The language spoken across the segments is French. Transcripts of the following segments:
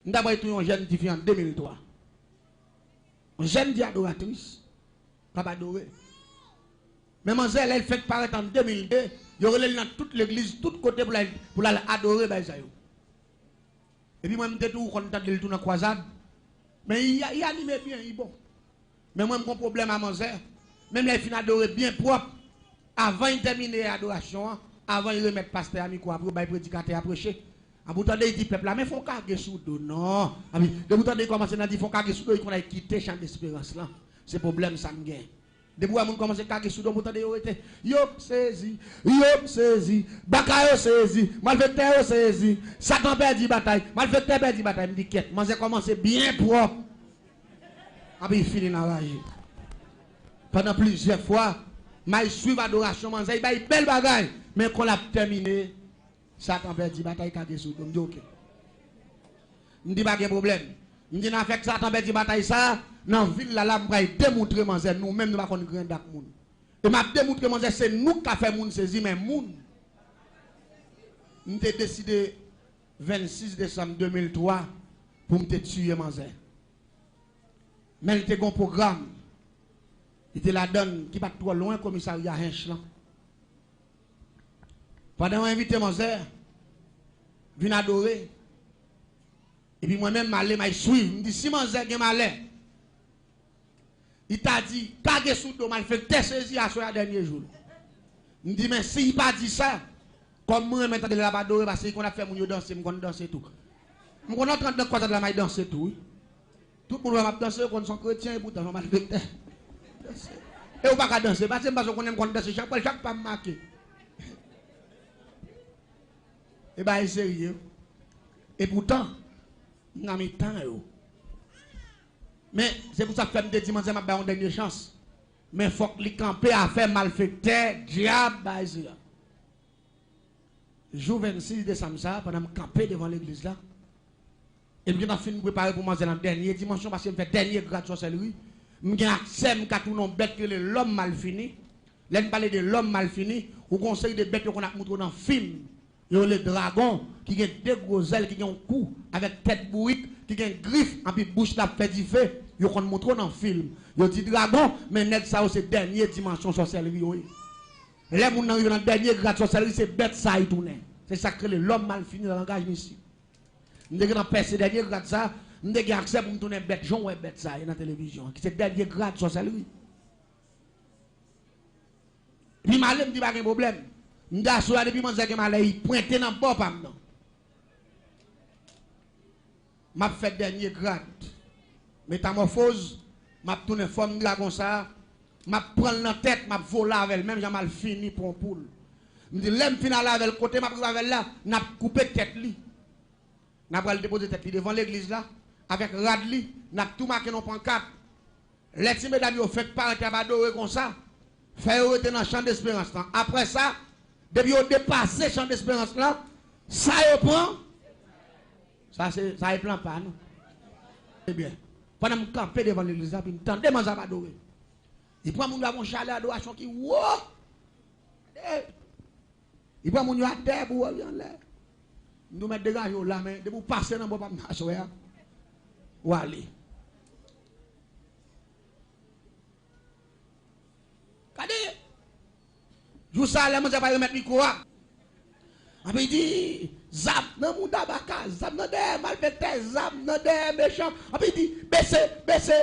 D'abord, tout un jeune qui vient en 2003. Un jeune dit adoratrice. Pas adoré. Mais mademoiselle, elle fait paraître en 2002. Il y aurait dans toute l'église, tout côté pour l'adorer. Et puis moi, je suis tout content de le tourner en croisade. Mais il anime bien, il est bon. Mais moi, j'ai un problème à mademoiselle. Même les fins adorer bien propre. Avant de terminer l'adoration, avant de remettre pasteur à micro, après le prédicateur à prêcher. À bout de dit peuple là, mais faut carguer sous dos. Non. De bout de commencer à dire faut carguer sous dos, il faut quitter champ d'espérance là. C'est problème ça me gagne. De bout à mon commencer à carguer sous dos, bout de yo saisi, bakayo saisi, malfaiteur saisi, Satan perdu bataille, malfaiteur perdu bataille, me dit quête, moi j'ai commencé bien propre. Après il finit dans rage. Pendant plusieurs fois, je suis adoration, je suis belle bagaille, mais quand on a terminé, Satan perdu bataille, carguer sous dos, je dis ok. Je dis pas de problème. Je dis avec Satan perdu bataille ça. Dans la ville, là, je vais démontrer nous-mêmes, nous ne sommes pas grand monde. Et je vais démontrer que c'est nous qui avons fait moun saisi, mais moun. Nous avons décidé 26 décembre 2003 pour me tuer Manzé. Mais il était un programme. Il était la donne qui va trop loin, commissariat Hinch. Pendant qu'on invité Manzé, vient adorer. Et puis moi-même, je suis. Je me dis, si Manzé est malin, il t'a dit, kage sous do mal fait test saisi à ce dernier jour. Je me dis, mais si il pas dit ça, comme moi, maintenant, de la badore, parce qu'on a fait mon danser, je vais danser tout. Je suis en train de quoi de la maille danser tout. Tout le monde va danser, qu'on sont chrétiens, et pourtant, on va le faire. Et on va pas danser, parce qu'on aime danser, chaque pas marqué. Et bien, c'est sérieux. Et pourtant, on a mis temps. Mais c'est pour ça que je me dis, je vais une dernière chance. Mais il faut que les camper à faire malfaiteur, diable, jour 26 décembre, pendant que je camper devant l'église là, et je vais fini préparer pour manger la dernière dimension parce que je fais dernier grade de sorcellerie. Je vais accès à tout le bête que l'homme mal fini. Là, je parle de l'homme mal fini, ou conseil de bêtes qu'on a montré dans le film. Il y a le dragon qui a deux gros ailes, qui a un cou avec tête bourrite, qui a une griffe, et puis bouche la fait du feu. Ils ont montré dans le film. Ils ont dit dragon, mais net ça c'est dernière dimension sorcellerie. Les gens qui dans la dernière grade sorcellerie, c'est bête ça y tourne. C'est ça que l'homme mal fini dans le langage ici. Nous avons percé dernier grade ça, nous avons accès pour nous tourner bête, Jean ou bête ça dans la télévision. C'est dernier grade sorcellerie. Puis malin me dit pas de problème. Nous avons depuis mon zègue malin, il pointe dans le bord. Je fait dernier grade. Métamorphose, m'a tourné forme dragon ça, m'a prendre la tête, m'a volé avec même j'ai mal fini pour un poule. Me dit l'aime final avec côté m'a avec là, n'a coupé tête li. N'a pas le déposer tête li devant l'église là avec radli, n'a tout marqué non pancarte. Les petits mesdames ont fait parler à adorer comme ça. Faire rester dans le champ d'espérance là. Après ça, depuis on dépasse le champ d'espérance là, ça y prend. Ça y plan pas non. C'est bien. Pendant que je campe devant l'église, je me tendais à adorer. Il prend mon gars, chalet d'adoration qui wow! Il prend mon gars à terre pour aller en l'air. Nous mettons des gars là, mais de vous passer dans le bon marché. Ou aller. Regardez! Je vous salue, je vais pas remettre le micro. Après il dit, zap, non mon tabaka, zap, non des malfaiteurs, zap, non des méchants. Après il dit, baissez.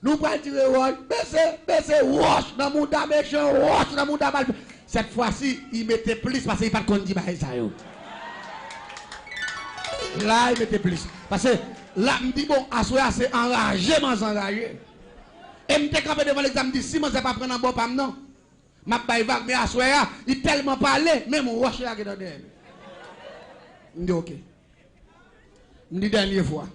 Nous prenons tirer roche, baissez, roche, dans mon tabaka méchant, roche, dans mon tabaka malfaiteur. Cette fois-ci, il mettait plus parce qu'il n'y a pas de conduit. Là, il mettait plus. Parce que là, il me dit, bon, à soi, c'est enragé, mais enragé. Et je me suis campé devant l'examen, je me dit, si je ne vais pas prendre un bon pam, non. Ma baille vague, mais à soi, il tellement parlé, même mon roche là qui est dans derrière. Je dis, ok. Je dis, dernière fois.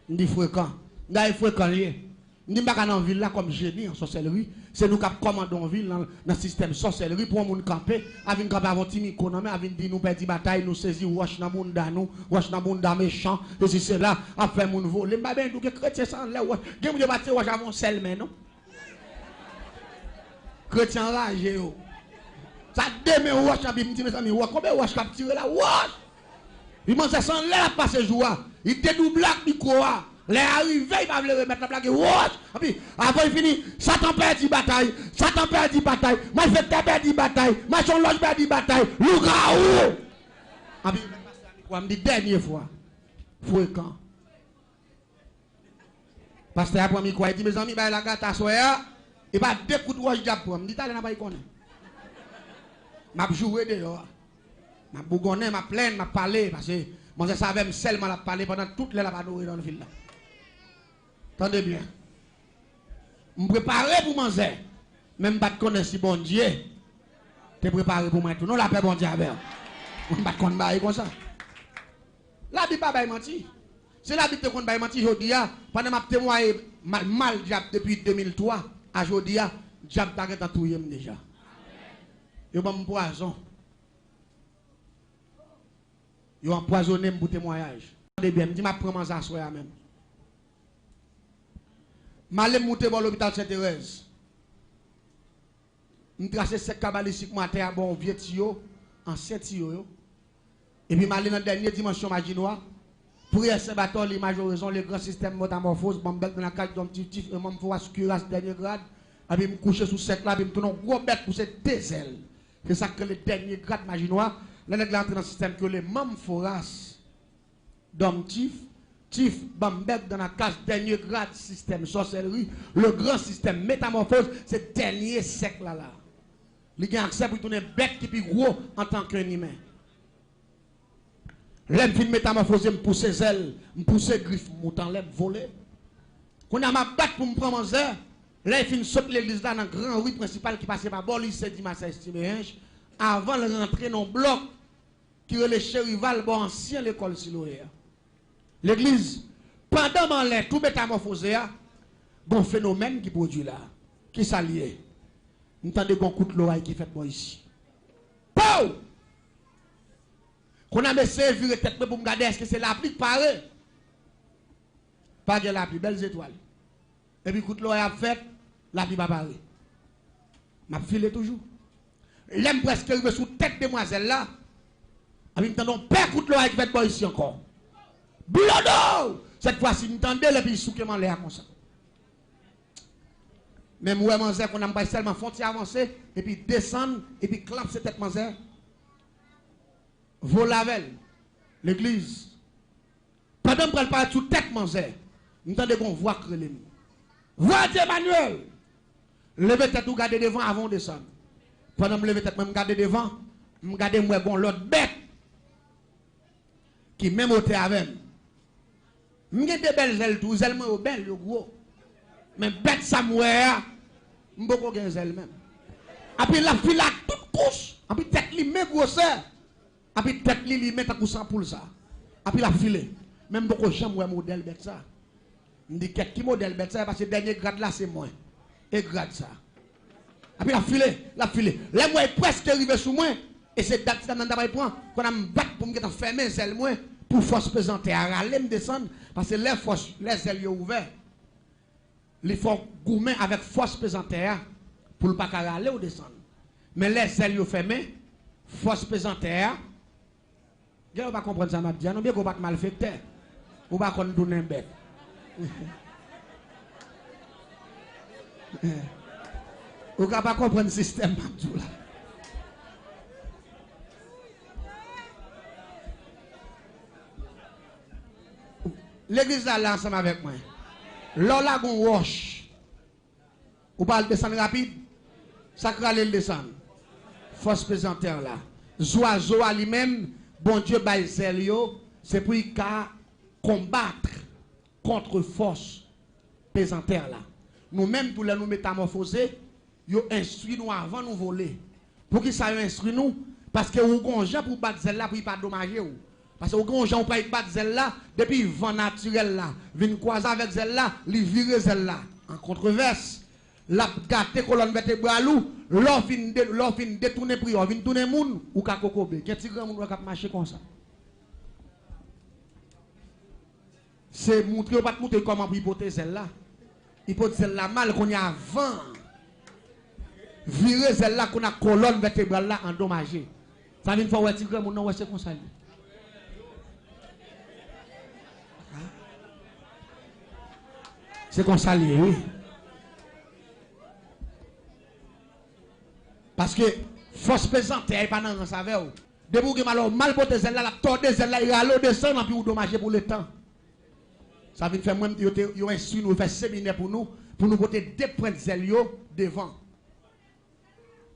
Je dis, fréquent. Je dis, fréquent lié. Je dis, je ne vais pas dans la ville là comme génie en sorcellerie. C'est nous qui commandons en ville dans le système sorcellerie pour nous camper. Avec camper avant une économie, avec dire nous perdons bataille, nous saisir, wash dans le monde nous, wash dans le monde méchant. Et si c'est là, après mon voler. Je dis, que chrétien sans l'air, je dis, je wash avant sel, mais non. Chrétien ragé, ça demain, wash, je dis, mes amis, combien wash cap tiré là, wash. Il m'a dit, sans l'air, pas ce jour. Il dédouble la micro. Les arrivés, il va le remettre la plaque. Et puis, après, il finit. Satan perd bataille. Satan perd bataille. Moi, je fais perdre bataille. Moi, je loge perd bataille. Lougaou. Et puis, il me dit, dernière fois. Fréquent. Parce que après, il dit, mes amis, la gâte à soya. Il va deux coups de roche diable pour moi. Je dis, t'as pas connaît. Je joué dehors. Je bougonné, je plaint, je parlé. Parce que moi, je savais seulement la parler pendant toute la nourriture dans le ville. Attendez bien. Je me prépare pour manger. Même pas de connaître si bon Dieu. Tu es préparé pour moi tout. Non, la paix bon Dieu avec. Je ne pas connaître comme ça. La Bible pas menti. C'est la Bible qui compte menti aujourd'hui. Pendant que je témoigné mal depuis 2003 à aujourd'hui, diable t'a tout déjà. Yo ba me poison. Yo empoisonné pour témoignage. Attendez bien, me dit m'a prendre ça soir même. M'aller monter dans l'hôpital Sainte-Thérèse. Me tracer 5 cabalistique matin à bon vieux tio, ancien tio. Et puis m'aller dans la dernière dimension maginois. Pour Saint-Bâton, les majoraisons, les grands systèmes métamorphose, m'embête dans la cage d'un petit et m'en faut assurer ce dernier grade. Et puis me coucher sous cette là, puis me tourner un gros bête pour cette désel. C'est ça que le dernier grade maginois, là, il entre dans le système que les membres foras, d'homme tif, bambek dans la case dernier grade système sorcellerie, le grand système métamorphose, c'est dernier siècle là. Il a accès pour tourner bête qui est plus gros en tant qu'un humain. L'aime fin métamorphose, me pousse ses ailes, me pousse ses griffes, montant l'aime voler. Quand on a ma batte pour me prendre en zère, là, il finit sauter l'église là dans le grand rue principal qui passait par Bolis, c'est dimanche estimé, avant de rentrer dans le bloc qui est le chérival, bon ancien l'école Siloé. L'église, pendant que tout métamorphosé, bon phénomène qui produit là, qui s'allie. Nous entendons bon coup de l'oreille qui fait moi ici. Pow! Qu'on a essayé de virer tête pour me regarder, est-ce que c'est la pluie pareil? Pas de la pluie, belles étoiles. Et puis, coup de l'oreille a fait, la pluie va pareil. M'a filé toujours. L'aime presque arrivé sous tête demoiselle là. Et puis, nous entendons père coup de l'oreille qui fait moi ici encore. Blodo! Cette fois-ci, nous entendons le puis souquement l'air comme ça. Même ouais, manzère qu'on a pas seulement frontière avancer, et puis descendre, et puis clap cette tête manzère. Volavel, l'église. Pendant que je parle sous tête manzère, nous entendons qu'on voit creler. Voix d'Emmanuel! Levez tête ou gardez devant avant de descendre. Pendant que je lève tête, je regarde devant, je regarde moi bon l'autre bête qui même au avec. Je regarde des belles ailes, tout ailes moi belles, gros. Mais bête ça moi, je ne peux pas ailes même. Et puis la fille a toute couche, et puis tête li met grosseur. Et puis tête li met un coussin pour ça. Et puis la file, même beaucoup jamais moi modèle bête ça. Je dis qui modèle bête ça parce que le dernier grade là c'est moi. Et grade ça. Et puis la file. Là moi est presque arrivé sous moi et c'est date ça m'en prend qu'on a me battre pour me fermer les ailes moi pour force pesante à râler me descendre parce que les ailes ouvertes. Il faut gourmer avec force pesantère pour ne pas râler ou descendre. Mais les ailes fermées, force pesantère. Vous ne pouvez pas comprendre ça, m'a dit. Non, bien qu'on va mal fait. Vous ne pouvez pas donner un bête. Vous ne pouvez pas comprendre le système, là. L'église là ensemble avec moi. Lola gon roche. Ou pas le descendre rapide. Ça crale le descendre. Force pesanteur là. Zoazo à lui-même, bon Dieu bail c'est pour qu'il combattre contre force pesanteur là. Nous-mêmes pour nous métamorphoser, yo instruit nous avant nous voler. Pour qui ça instruit nous parce que ou gon gens pour battre celle là pour pas dommager ou. Parce que vous gens pas battre celle là depuis vent naturel là, vinn croiser avec celle là, li virer celle là en controverse. La gâté colonne vertébrale ou l'or fin détourner prior, vinn tourner moun ou ka kokobe. Qu'un petit grand moun ka marcher comme ça. C'est montrer pas montrer comment hypothèse celle là. Hypothèse celle là mal qu'on y a avant. Virer celle là qu'on a colonne vertébrale là endommagée. Ça vient faire ouais petit grand moun non ouais c'est comme ça. C'est qu'on s'allie, oui. Parce que force pesante, elle n'est pas dans le saveur. Debout que mal porté celle là, la tordé celle là, il a l'eau descendre et puis vous dommager pour le temps. Ça vient faire même yo instruit nous faire séminaire pour nous porter deux points de zélio devant.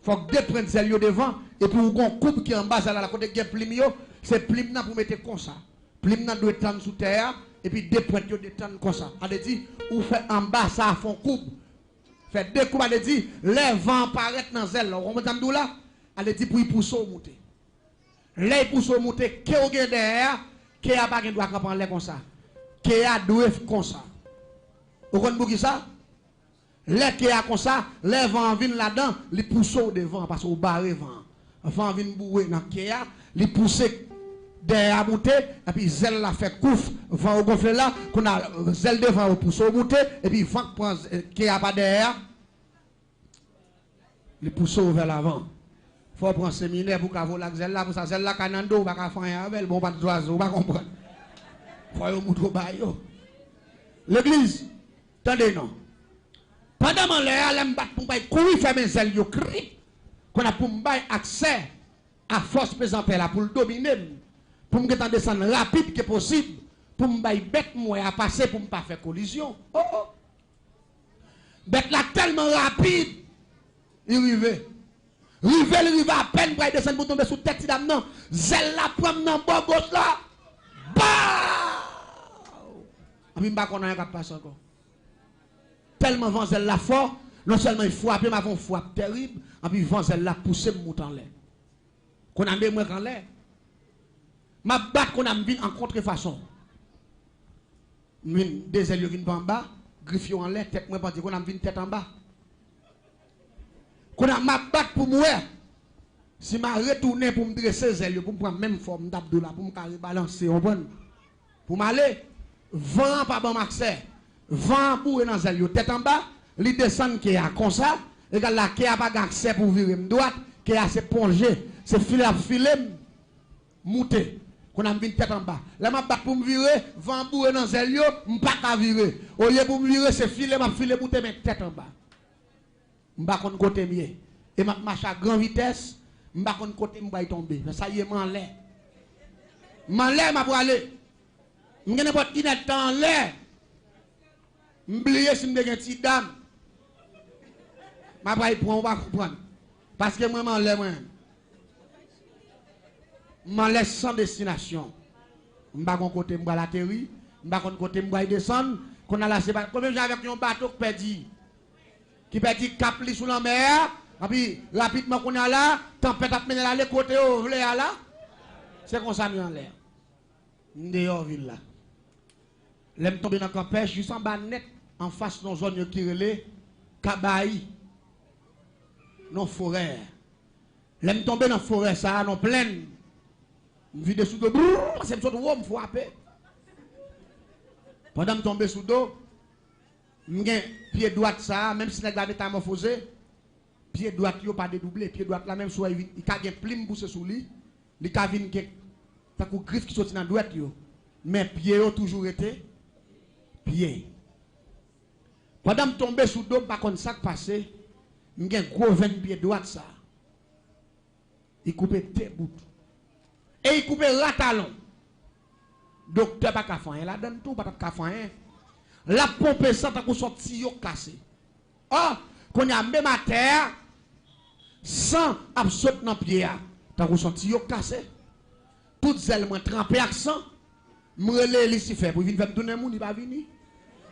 Faut que deux points de zélio devant et puis vous gon coupe qui en bas là la côté gen plim yo, c'est plim là pour mettre comme ça. Plim là doit tendre sous terre et puis deux points yo détendre comme ça. A dit ou fait en bas ça font coupe. Fait deux coups a dit les vents paraître dans zèle. On m'entend là, a dit pour y pousser monter. Les pousse monter que au gain derrière, que a pas doit camper en l'air comme ça. Que a doit comme ça. Vous comprenez ça? Les que a comme ça, les vents viennent là-dedans, les pousse devant parce que au barré vent. Vent vient bourrer dans que a, les pousser derrière monter et puis zèle la fait couf, vent au gonfler là, qu'on a zèle devant au pousse monter et puis vent prend que a pas derrière. Les pousse vers l'avant. Faut prendre un séminaire pour qu'avoir la zèle là, pour ça zèle là canando, pas qu'à faire avec, bon pas de oiseau, pas comprendre. Faut y montrer bayo. L'église, attendez non. Pendant l'air, elle m'bat pour bailler courir faire mes zèle yo cri. Qu'on a pour bailler accès à force présente là pour le dominer, pour me descendre rapide que possible, pour me bailler bête moi à passer pour me pas faire collision. Oh oh. Bête là tellement rapide, il arrive. Rive à peine pour descendre pour tomber sous tête dame non. Zèle la prend dans bord gauche là. Bah! Puis m'pa connait pas passe encore. Tellement vent zèle la fort, non seulement il frappe mais avant frappe terrible, et puis vent zèle la pousser monte en l'air. Qu'on a mis moi en l'air. Ma batte qu'on a mis en contrefaçon. Des ailes viennent en bas, griffio en l'air, tête moi pas dit qu'on a mis tête en bas. Qu'on a ma batte pour moi. Si m'a retourné pour me dresser les ailes, pour me prendre même forme d'abdoula, pour me rebalancer, pour m'aller, vent pas bon accès, vent pour dans les ailes, tête en bas, il descend qui a comme ça, et là qui a pas accès pour virer droite, qui a se plonger, c'est filer à filer, monter. Qu'on a mis tête en bas. Là m'a batte pour me virer, vent pour dans les ailes, m'pas qu'à virer. Au lieu pour me virer, c'est filer, m'a filer monter mais tête en bas. M'ba kon côté mieux et m'a marche à grande vitesse m'ba kon côté m'ba tomber ça y est m'en l'air m'a pour aller m'gene pas inette en l'air m'oublier si m'de gen ti dame m'a pas prendre on va comprendre parce que moi m'en l'air m'en laisse sans destination m'ba kon côté m'ba l'atterri m'ba kon côté m'ba descendre qu'on a là c'est pas comme j'avais un bateau perdu qui perdit cap sous la mer, et puis rapidement qu'on a là, tempête a mené là, les côtés où là, c'est comme ça nous en l'air. Dehors ville là. L'aime tomber dans le campèche, juste en bas net, en face de nos zones qui relèvent, Kabaï, nos forêts. L'aime tomber dans la forêt, ça, non pleine. Je vis dessous de c'est une sorte de me frapper. Pendant que je tombe sous l'eau, m'gen pied droit ça même si la métamorphosé pied droit yo pas dédoublé pied droit la même soit il ka gen plim bousse sous lui il ka vinn ke ta ko griffe qui sorti dans droite yo mais pied yo toujours été pied pendant tomber sous dos pas comme ça passé m'gen gros 20 pied droit ça il couper tes bout et il couper la talon docteur pas ka faire là donne tout pas ka faire la pompe ça t'a sorti yo cassé. Oh, qu'on a même à terre sans absorbe dans pied t'a sorti yo cassé. Tout zèle moi trempé accent, m'rele Lucifer pour venir donner moun il pas venir.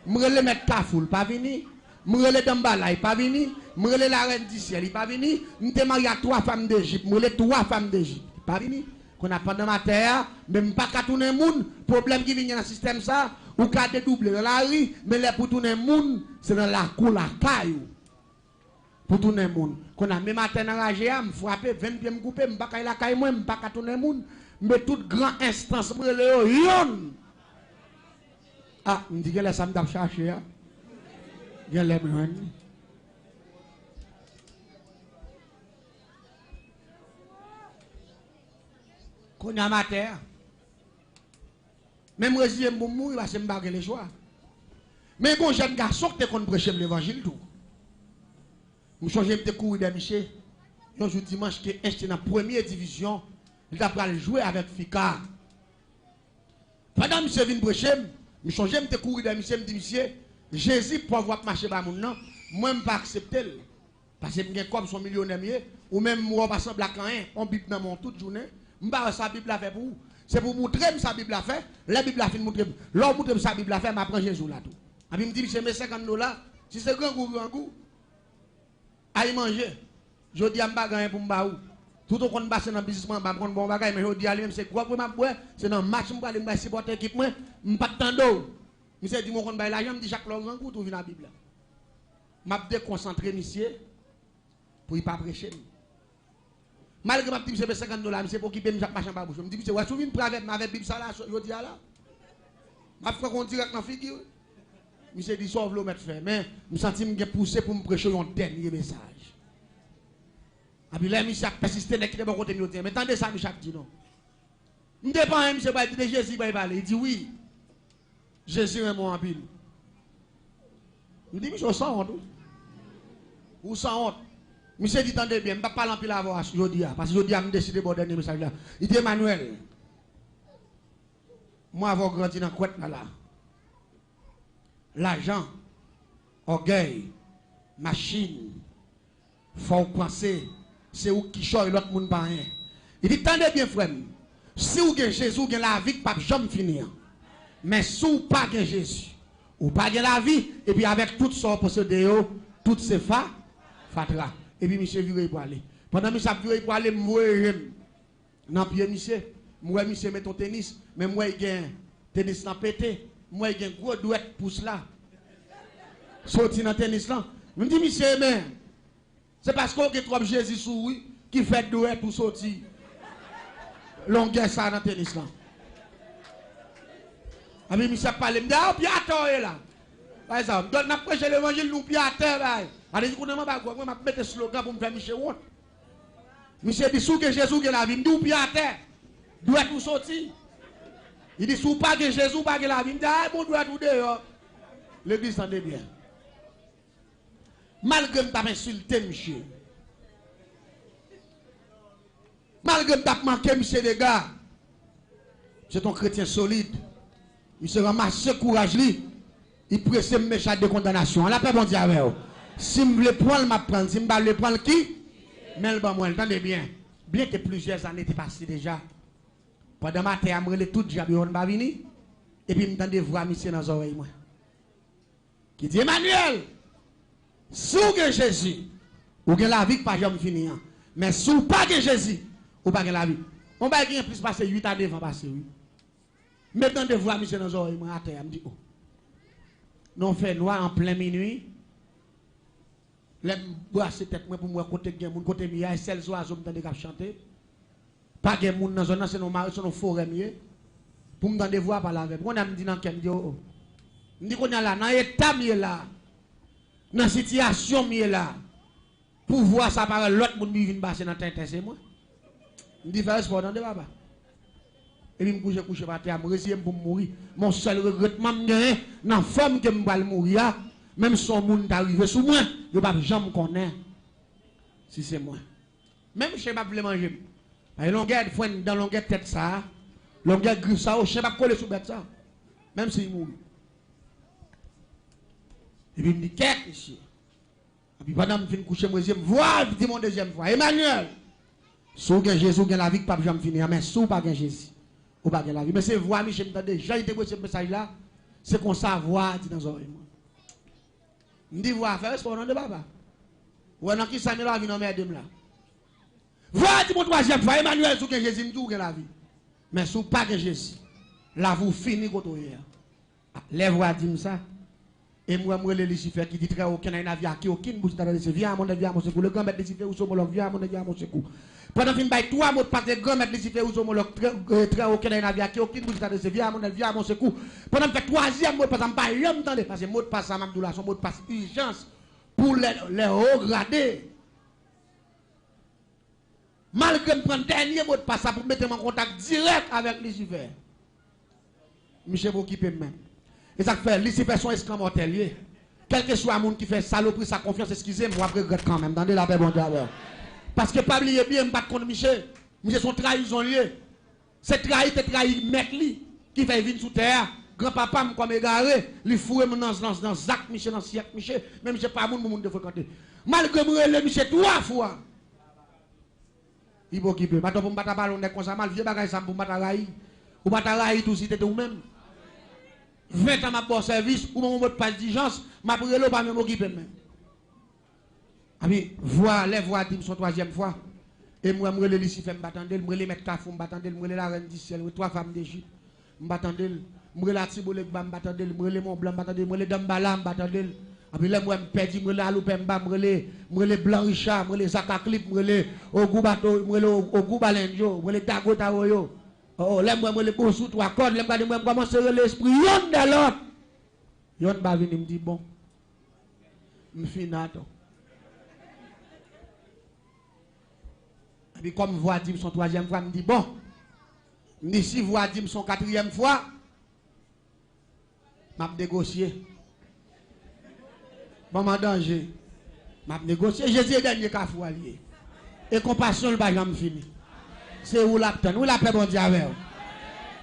M'rele mettre Kafoul pas venir. M'rele Dambala il pas venir. M'rele la reine du ciel il pas venir. M'te marié à 3 femmes d'Égypte, m'rele 3 femmes d'Égypte, pas venir. Qu'on a pendant ma terre, même pas qu'à tourner moun, problème qui vient dans le système ça, ou qu'à dédoubler dans la rue, mais là pour tourner moun, c'est dans la cour, la caillou. Pour tourner moun. Qu'on a même matin enragé, me frapper, 20 pieds me couper, me pas qu'à la caille moi, me pas qu'à tourner moun, mais toute grande instance, me le yon. Ah, me dit que là ça me t'a cherché, hein. Viens les me qu'on a ma terre. Même résident pour mourir, parce que je ne les choix. Mais bon, jeune garçon qui te prêcher l'évangile tout. Je change de courir de Michel. Un jour dimanche qui est dans la première division, il a pris jouer avec Fika. Pendant que je viens prêcher, je change de courir de Michel, je dis monsieur, Jésus pour avoir marché par mon nom, moi je ne pas accepter. Parce que je comme son millionnaire, ou même moi, je ne pas on Bible dans mon toute journée, je ne sais pas sa Bible a fait pour vous. C'est pour montrer sa Bible a fait, la Bible a fait montrer. L'homme montre sa Bible a fait, je prends Jésus là tout. Et puis je me dis, monsieur, $50, si c'est grand goût, à y manger. Je dis à m'bagaille pour m'baou. Tout au qu'on passe dans le business, je prends bon bagaille, mais je dis à lui, c'est quoi pour m'abouer? C'est dans le match, je vais aller supporter l'équipe, je ne pas de temps. Monsieur dit, mon bail l'argent, je dis chaque fois grand goût, tout vient dans la Bible. Je vais déconcentrer, monsieur, pour ne pas prêcher. Malgré que je dis, c'est $50, c'est pour qu'il paye chaque machin par bouche. Je me dis, ouais, souviens de avec ma Bible, ça là, je dis à là. Je vais faire direct dans la figure. Monsieur dit, sauve l'eau, mettre fait. Mais je me sens que je poussé pour me prêcher un dernier message. Et puis là, monsieur a persisté, qui est bon côté de mais attendez ça, monsieur dit non. Je ne sais pas, monsieur, il dit Jésus, il parler. Il dit oui. Jésus est mon pile. Je dis, monsieur, sans honte. Ou sans honte. Monsieur dit, attendez bien, je ne vais pas parler en pile avant, parce que je dis, je décidé de dernier message là. Il dit, Emmanuel, moi, avoir grandi dans la couette là. L'argent, orgueil, machine, faut penser, c'est où qui choisit l'autre monde pas rien. Il dit, tendez bien, frère, si vous avez Jésus, vous avez la vie, pas jamais finir. Mais si vous pas Jésus, vous pas la vie, et puis avec tout ça, possédé, toutes ces fatra. Et puis, monsieur viré pour aller. Pendant que monsieur viré pour aller, moi, dans le pied, monsieur met ton tennis, mais moi, il y a un tennis dans pété. Moi, il y a un gros douette pour cela. Sorti dans le tennis là. Je me dis, monsieur, mais c'est parce qu'on a trop Jésus sous oui qui fait douette pour sortir. Longueur ça dans le tennis là. Ah, mais monsieur parle, me dit, ah, piateur est là. Par exemple, donne n'a prêché l'évangile, nous piateur là. Allez, vous n'avez pas quoi, moi, je vais mettre slogan pour me faire monsieur honte. Monsieur dit, sous que Jésus est la vie, nous piateur. Douette pour sortir. Il dit, sous pas que Jésus, pas que la vie. Il dit, ah, bon, doit tout dehors. L'église s'en est bien. Malgré que tu as insulté, monsieur. Malgré que tu as manqué, monsieur, les gars. C'est un chrétien solide. Monsieur ramasse courage, il presse mes méchants de condamnation. La paix, bon Dieu, avec vous. Si je le prends, je vais prendre. Si je ne le prends, qui? Mais le bon, moi, entendez bien. Bien que plusieurs années étaient passées déjà. Pendant ma terre, je me tout diable, on va venir. Et puis, je me des voix, monsieur, dans les oreilles. Qui dit, Emmanuel, si vous avez Jésus, vous avez la vie, pas jamais finir. Mais si vous n'avez pas Jésus, vous n'avez pas la vie. On va gagner plus passer 8 années avant passer 8. Maintenant, des voix, monsieur, dans les oreilles, à terre, je me dis, oh. Non, fait noir en plein minuit. Les brasser tête pour moi, côté de mon côté, il y a celles oiseaux qui ont chanter. Pas de monde dans la zone, c'est nos forêts pour me donner voix par la veille. On a dit dans quel oh. On dit qu'on est là, dans l'état là, dans la situation là, pour voir ça par l'autre monde qui vient passer dans la tête, c'est moi. Je dis, fais sport dans le baba. Et puis, je couche par terre, je réussis pour mourir. Mon seul regrettement, c'est dans la forme que je vais mourir, même si son monde arrive sous moi, je ne vais jamais connaître si c'est moi. Même si je ne vais pas manger. Et longueur dans longueur tête ça, longueur griffe ça, je ne vais pas coller sous bête ça. Même s'il mourit. Et puis il me dit, qu'est-ce ici? Et puis pendant que je finis coucher, je vois, je dis mon deuxième fois, Emmanuel, si vous avez Jésus, vous avez la vie, pas jamais finir, mais si vous n'avez pas Jésus, vous n'avez pas la vie. Mais c'est voir, Michel, déjà, il ce message là, c'est qu'on savoir, dit dans les oreilles. Je dis, voir, faire ce nom de papa. Ou est-ce qui s'en est la vie dans mes deux là? Voilà mon troisième fois, Emmanuel, sous que Jésus me la vie. Mais sous pas que Jésus, là vous finissez quand vous les voix disent ça. Et moi, le Lucifer qui dit très aucun avis qui aucune bouche dans le viens à mon avis à mon secours. Le grand maître Lucifer ou somologue, viens à mon avis à mon secours. Pendant que je vais 3 mots de part de grand maître Lucifer ou somologue, très aucun avis qui aucune bouche dans le viens à mon avis à mon secours. Pendant que 3e mot de passe, je ne pas l'entendre parce que mot de passe à Mamdoula, son mot de passe urgence pour les hauts gradés. Malgré que je prends le dernier mot de passe pour mettre en contact direct avec Lucifer. Michel Boukipe même. Et ça fait, Lucifer son esclave mortel. Quel que soit le monde qui fait saloperie, sa confiance, excusez-moi, je regrette quand même. Dans la paix, bon Dieu. Parce que pas oublier bien, je ne pas contre Michel. Michel son trahison lié. C'est trahi, mec qui fait vivre sous terre. Grand-papa me comme égaré, lui fouet dans Zach Michel, dans Siak Michel, même je pas monde de fréquenter. Malgré moi, le Michel 3 fois. Il faut qu'il peut. Maintenant, pour me battre ballon, comme ça, mal vieux bagage, ça pour me battre raï. Ou battre raï, tout si t'étais ou même. 20 ans, ma bon service, ou mon mot de pas d'exigence, ma brûlé l'eau, pas même occupé même. Ah oui, les voix dim son troisième fois. Et moi, je me Lucifer, je m'attendais, je me mettre Kafou, je m'attendais, je me la reine du ciel, 3 femmes d'Égypte, je m'attendais, je me la Tibolek, je m'attendais, je me Mont Blanc, je m'attendais, je me Dambala, je m'attendais. Et puis là, je me perdu, je me Aloupemba, je me Blanc Richard, je me Zakaclip, je me Ogoubato, je me Ogoubalenjo, je me Dagotaroyo. Oh, là, moi, je me Bossou, 3 cordes, là, je me commence à l'esprit, yon de l'autre. Yon va venir me dire, bon, je suis nato. Et puis comme voix dit son troisième fois, me dit bon, me si voix dit son quatrième fois, m'a négocié. Bon, m'a danger. M'a négocié. Jésus est dernier cafou allié. Et compassion le bagage fini. C'est où la paix, bon Dieu avec.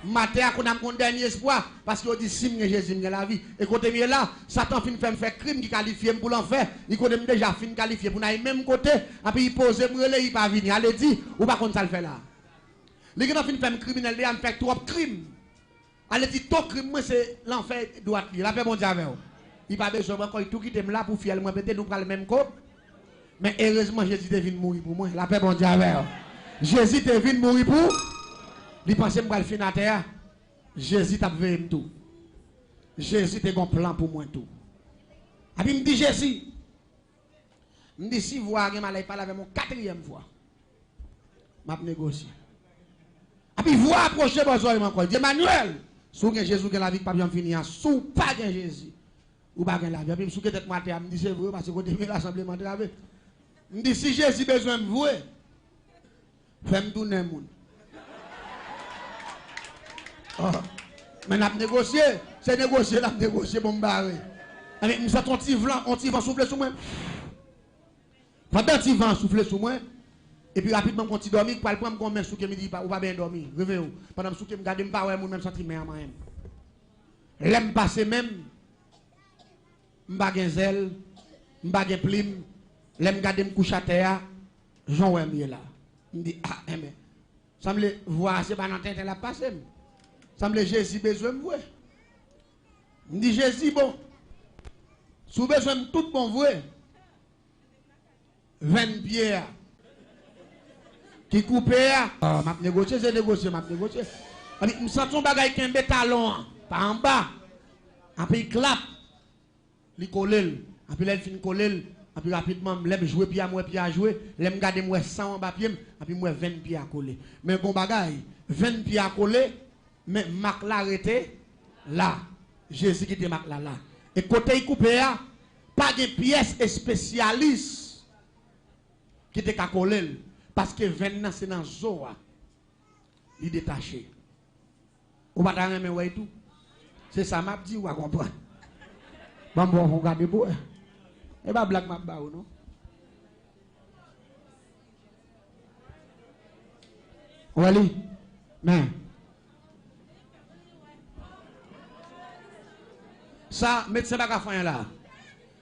Matin, qu'on a mon dernier espoir, parce qu'il dit si Jésus dans la vie. Et quand il est là, Satan fin faire crime qui qualifie pour l'enfer. Il connaît déjà fin qualifié pour aller même côté. Et puis il pose, il pas venir. Allez dit, ou pas qu'on ça le fait là. Les gens fin faire criminel, ils fait trop crime. Allez dit, tout crime, moi c'est l'enfer droit. La paix bon Dieu avec. Il pas besoin encore tout quitter là pour faire moi peut-être nous prendre le même corps. Mais heureusement Jésus est venu mourir pour moi. La paix bon Dieu avec. Jésus est venu mourir pour. Il pensait que je vais finir à terre. Jésus t'a vu tout. Jésus a un plan pour moi tout. Et puis il me dit Jésus. Il me dit si vous voyez mal parler avec mon quatrième fois. Je vais négocier. Et puis vous approchez besoin encore. Dit Emmanuel. Si vous avez Jésus qui la vie pas bien finie. Si vous pas Jésus. Ou pas la vie. Et puis je suis matin. Je me dis c'est vrai parce que vous avez l'assemblée mentale. Je me dis si Jésus a besoin de vous. Faites-moi tourner le monde. Oh. Mais on a négocié, c'est négocié, on a négocié, bon barré. Avec nous avons un petit vent souffler sur moi. Pendant un petit vent souffler sur moi, et puis rapidement quand tu dors, pour le prendre comme un souke me dit ou pas bien dormir, réveillez-vous. Pendant que je me garde pas ouais, même sentiment moi même. L'aime passer même m'ba gen zèle, m'ba gen plume, l'aime garder me coucher à terre, Jean ouais là. Me dit ah mais semble voir c'est pas dans tête la passer. Semble Jésus besoin de vous. Me dit Jésus bon. Sous besoin de tout bon vous. 20 pierres qui coupé m'a négocié c'est négocié m'a négocié. Me sent son bagage qui un talon par en bas. Après il clap. Il colle. Après il fin coller. Après rapidement l'aime jouer pied à moi pied à jouer, l'aime garder moi 100 en bas pied, après moi 20 pieds à coller. Mais bon bagage 20 pieds à coller. Mais Marc l'a arrêté là. Jésus qui était Marc là. Et côté il coupé, pas de pièce spécialiste qui était à coller. Parce que 20 ans c'est dans Zoa. Il est détaché. Ou pas dans même ouais tout. C'est ça m'a dit ou à comprendre. Bon on regarde beau. Et pas blague m'a ba ou non. Wali. Mais ça, médecin pas faire là.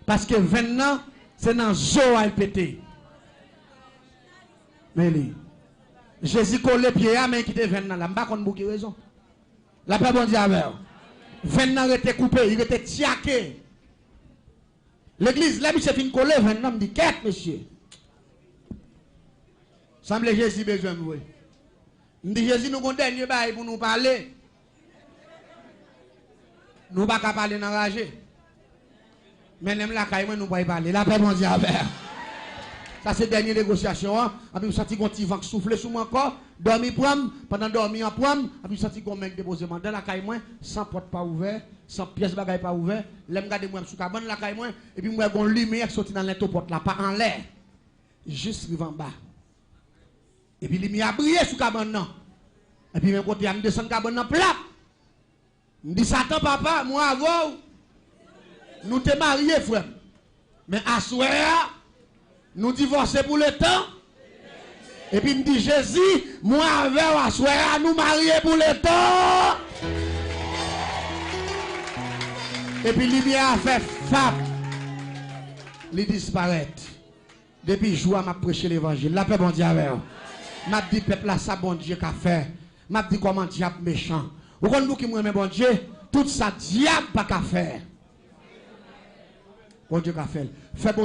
Parce que 20 ans, c'est dans Zo à pété. Mais lui, Jésus colle les pieds à mais qui était 20 ans là. Je ne sais pas si raison. La paix bon Dieu avec. 20 ans était coupé, il était tiaqué. L'église, là, monsieur fin collé 20 ans, me dit, qu'est-ce monsieur? Semble Jésus besoin de vous. Me dit Jésus, nous avons un dernier bail pour nous parler. Nous ne pouvons pas parler dans la rage. Mais nous la caille, nous ne pouvons pas parler. La paix, mon Dieu, ça, c'est la dernière négociation. Après, vous sentez qu'on petit vent souffler sur moi encore. Dormir pour pendant dormir en pomme. Après, vous sentez qu'on mec déposé dans la caille, sans porte pas ouvert, sans pièce bagaille pas ouvert. Là, je regarde sous cabane la caille, et puis, moi, j'ai une lumière qui sortit dans l'intoporte là, pas en l'air. Juste en bas. Et puis, la lumière a brillé sous cabane. Et puis, même côté, je descends cabane plat. Dit Satan, papa, moi avant, nous te mariés, frère. Mais à soir, nous divorçons pour le temps. Et puis il dit Jésus, moi avec à soir, nous mariés pour le temps. Et puis lumière a fait fap. Il disparaît. Depuis jour, m'a prêché l'évangile. La paix, bon Dieu, avec. M'a dit, peuple, là, ça, bon Dieu, qu'a fait. M'a dit, comment diable méchant. Vous connaissez qui m'aime, bon Dieu, tout ça, diable, pas qu'à faire. Bon Dieu, qu'a fait. Fait bon